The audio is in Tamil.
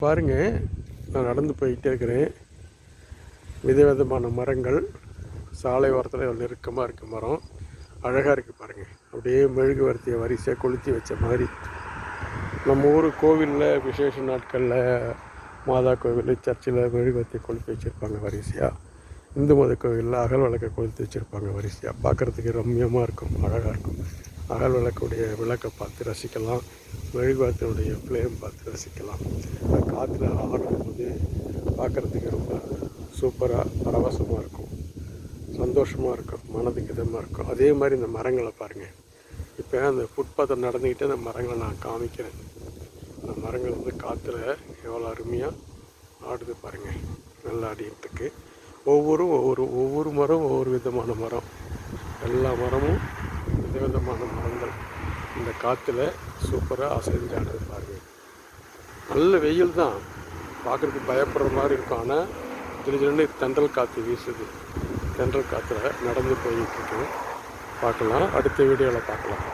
பாருங்கள், நான் நடந்து போய்கிட்டே இருக்கிறேன். விதவிதமான மரங்கள் சாலை ஓரத்தில் நெருக்கமாக இருக்குது. மரம் அழகாக இருக்குது பாருங்கள். அப்படியே மெழுகுவர்த்தியை வரிசையாக கொளுத்தி வச்ச மாதிரி. நம்ம ஊர் கோவிலில் விசேஷ நாட்களில் மாதா கோவில் சர்ச்சில் மெழுகுவர்த்தியை கொளுத்தி வச்சுருப்பாங்க வரிசையாக. இந்து மத கோவிலில் அகல் விளக்கை கொளுத்தி வச்சுருப்பாங்க வரிசையாக. பார்க்குறதுக்கு ரம்மியமாக இருக்கும், அழகாக இருக்கும். அகல் விளக்குடைய விளக்கை பார்த்து ரசிக்கலாம், மெழுகுவர்த்தியுடைய ஃப்ளேம் பார்த்து ரசிக்கலாம். காற்றுல ஆடும்போது பார்க்குறதுக்கு ரொம்ப சூப்பராக பரவசமாக இருக்கும், சந்தோஷமாக இருக்கும், மனதுக்கு இதமாக இருக்கும். அதே மாதிரி இந்த மரங்களை பாருங்கள். இப்போ அந்த ஃபுட்பாத்தை நடந்துக்கிட்டு அந்த மரங்களை நான் காமிக்கிறேன். அந்த மரங்கள் வந்து காற்றுல எவ்வளோ அருமையாக ஆடுது பாருங்கள். நல்லா ஆடிட்டுருக்கு. ஒவ்வொரு மரம் ஒவ்வொரு விதமான மரம். எல்லா மரமும் விதவிதமான மரங்கள் இந்த காற்றுல சூப்பராக அசைஞ்சு ஆடுது பாருங்கள். நல்ல வெயில் தான், பார்க்குறதுக்கு பயப்படுற மாதிரி இருக்கும். ஆனால் திடீர்னு தென்றல் காற்று வீசுது. தென்றல் காற்றுல நடந்து போயிட்டுருக்கு. பார்க்கலாம், அடுத்த வீடியோவில் பார்க்கலாம்.